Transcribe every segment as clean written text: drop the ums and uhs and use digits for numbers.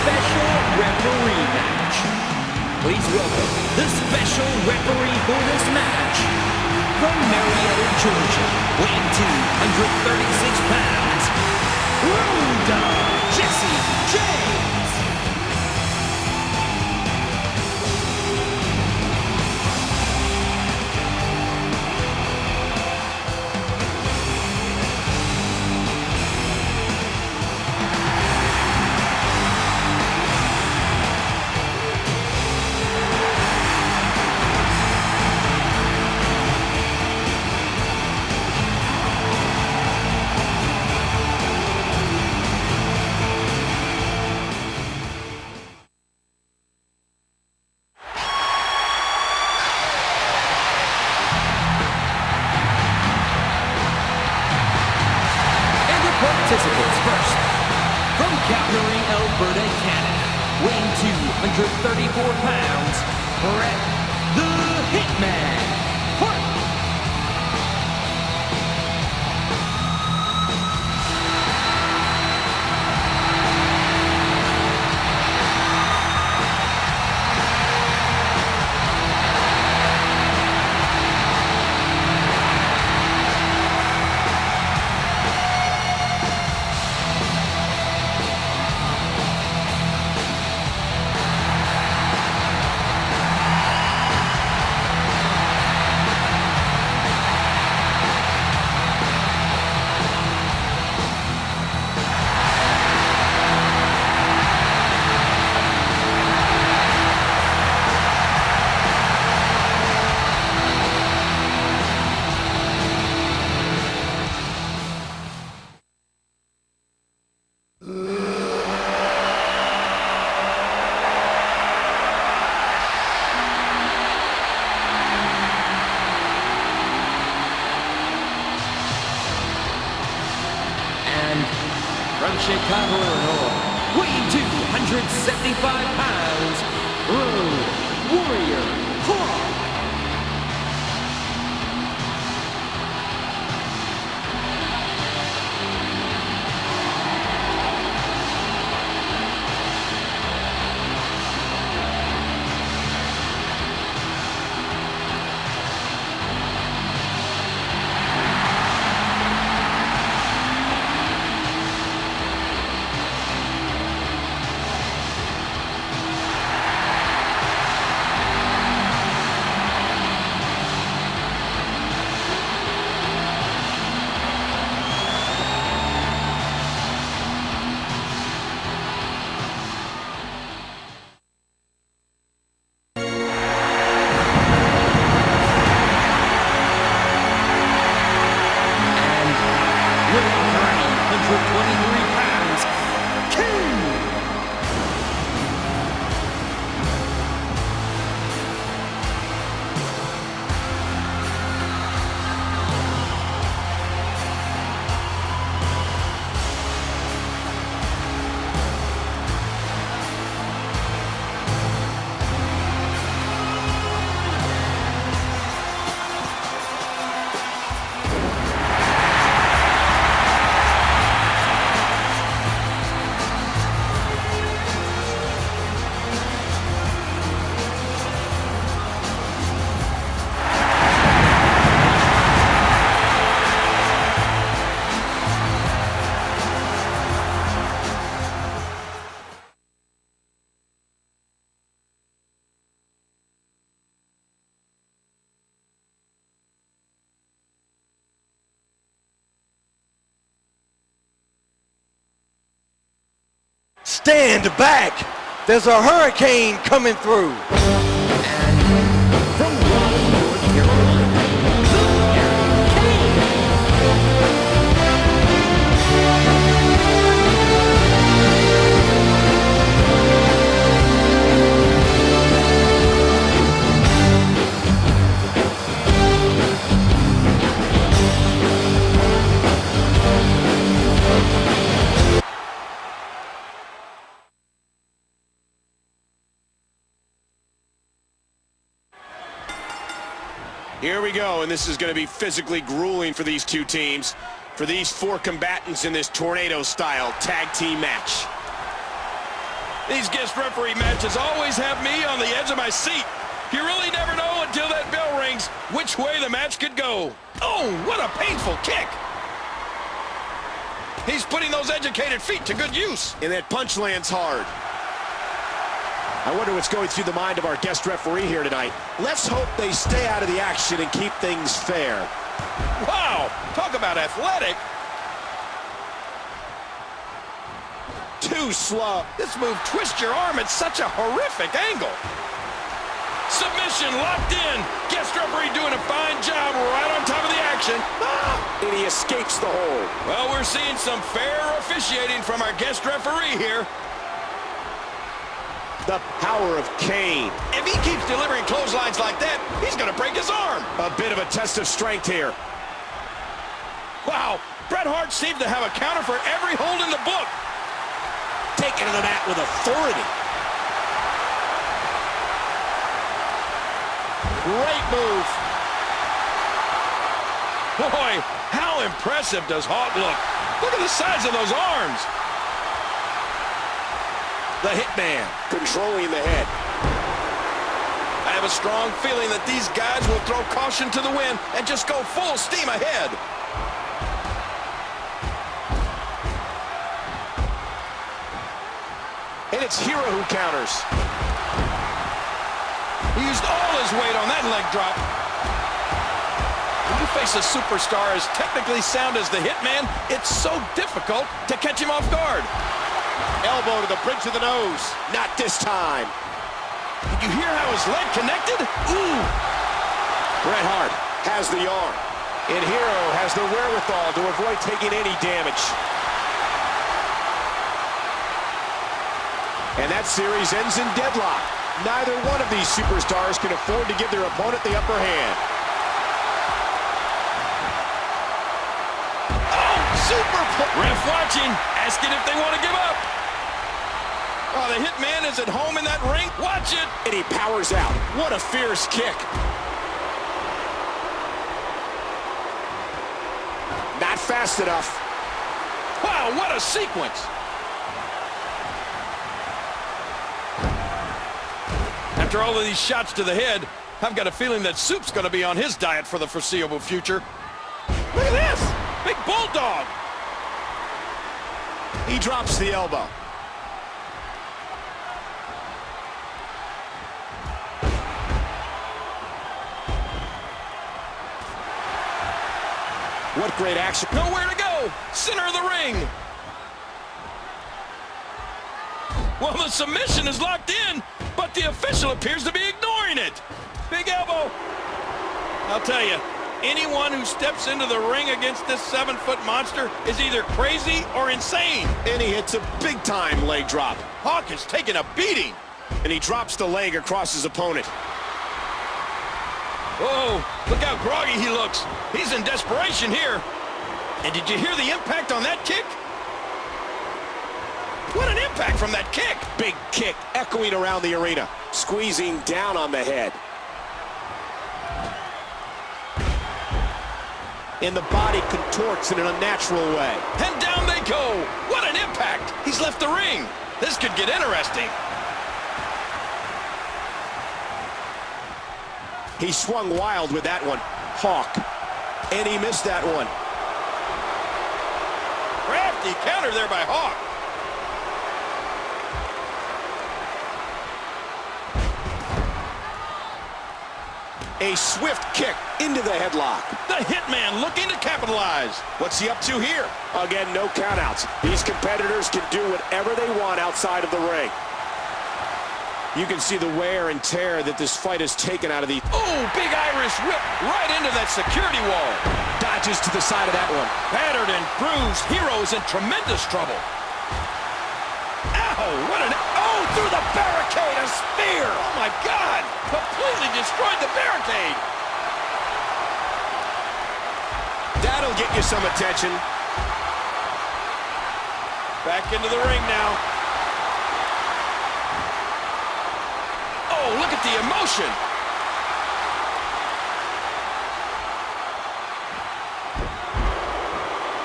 special referee match. Please welcome the special referee for this match. From Marietta, Georgia, weighing 236 pounds, Road Dogg Jesse James. Participants first, from Calgary, Alberta, Canada, weighing 234 pounds, Bret the Hitman Hart. From Chicago, Illinois, weighing 275 pounds, Road Warrior Hawk. Stand back! There's a hurricane coming through! From Raleigh, North Carolina, the Hurricane. Here we go, and this is going to be physically grueling for these two teams, for these four combatants in this tornado-style tag team match. These guest referee matches always have me on the edge of my seat. You really never know until that bell rings which way the match could go. Oh, what a painful kick. He's putting those educated feet to good use. And that punch lands hard. I wonder what's going through the mind of our guest referee here tonight. Let's hope they stay out of the action and keep things fair. Wow, talk about athletic. Too slow. This move twists your arm at such a horrific angle. Submission locked in. Guest referee doing a fine job right on top of the action. And he escapes the hold. Well, we're seeing some fair officiating from our guest referee here. The power of Kane. If he keeps delivering clotheslines like that, he's going to break his arm. A bit of a test of strength here. Wow, Bret Hart seems to have a counter for every hold in the book. Taken to the mat with authority. Great move. Boy, how impressive does Hart look. Look at the size of those arms. The Hitman controlling the head. I have a strong feeling that these guys will throw caution to the wind and just go full steam ahead. And it's Hero who counters. He used all his weight on that leg drop. When you face a superstar as technically sound as the Hitman, it's so difficult to catch him off guard. Elbow to the bridge of the nose. Not this time. Did you hear how his leg connected? Ooh! Bret Hart has the arm. And Hero has the wherewithal to avoid taking any damage. And that series ends in deadlock. Neither one of these superstars can afford to give their opponent the upper hand. Oh, super! Ref watching, asking if they want to give up. Oh, the Hitman is at home in that ring. Watch it. And he powers out. What a fierce kick. Not fast enough. Wow, what a sequence. After all of these shots to the head, I've got a feeling that Soup's going to be on his diet for the foreseeable future. Look at this! Big bulldog! He drops the elbow. What great action. Nowhere to go! Center of the ring! Well, the submission is locked in, but the official appears to be ignoring it. Big elbow. I'll tell you, anyone who steps into the ring against this 7-foot monster is either crazy or insane. And he hits a big-time leg drop. Hawk is taking a beating. And he drops the leg across his opponent. Whoa, look how groggy he looks. He's in desperation here. And did you hear the impact on that kick? What an impact from that kick. Big kick echoing around the arena, squeezing down on the head. And the body contorts in an unnatural way. And down they go. What an impact. He's left the ring. This could get interesting. He swung wild with that one. Hawk. And he missed that one. Crafty counter there by Hawk. A swift kick into the headlock. The Hitman looking to capitalize. What's he up to here? Again, no countouts. These competitors can do whatever they want outside of the ring. You can see the wear and tear that this fight has taken out of the... Oh, big Irish whip right into that security wall. Dodges to the side of that one. Battered and bruised. Hero's in tremendous trouble. Ow, what an... Oh, through the barricade, a spear. Oh, my God. Completely destroyed the barricade. That'll get you some attention. Back into the ring now. Oh, look at the emotion.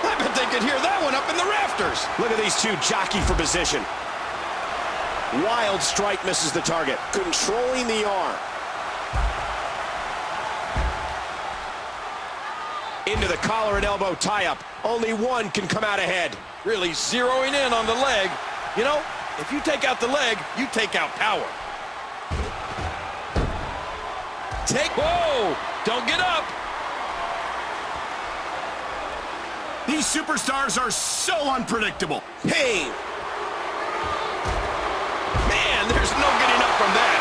I bet they could hear that one up in the rafters. Look at these two jockey for position. Wild strike misses the target. Controlling the arm. Into the collar and elbow tie-up. Only one can come out ahead. Really zeroing in on the leg. You know, if you take out the leg, you take out power. Whoa! Don't get up! These superstars are so unpredictable. Pain. Man, there's no getting up from that.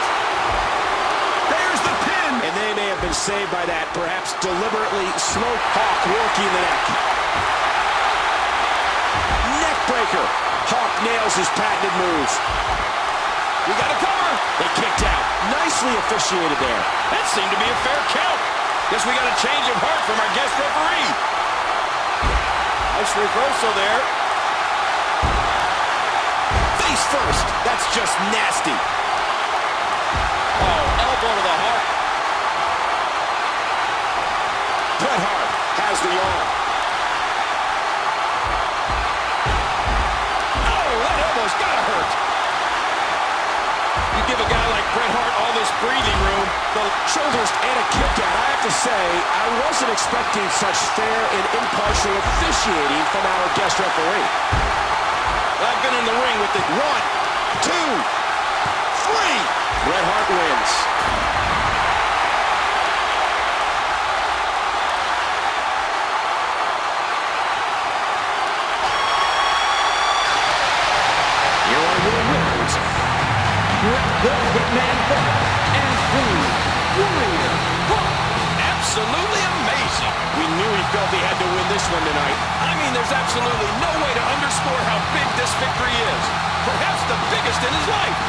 There's the pin. And they may have been saved by that, perhaps deliberately slow Hawk working the neck. Neck breaker. Hawk nails his patented moves. We got a cover. They kicked out. Nicely officiated there. That seemed to be a fair count. Guess we got a change of heart from our guest referee. Nice reversal there. Face first. That's just nasty. Oh, elbow to the heart. Bret Hart has the arm. Oh, that elbow's gotta hurt. You give a guy like Bret Hart all this breathing room. The shoulders and a kick out. I have to say, I wasn't expecting such fair and impartial officiating from our guest referee. I've been in the ring with it. 1, 2, 3. Bret Hart wins. Here are your winners, Bret the Hitman Hart and Drew Warrior Hawk. Absolutely amazing. We knew he felt he had to win this one tonight. I mean, there's absolutely no way to underscore how big this victory is. Perhaps the biggest in his life.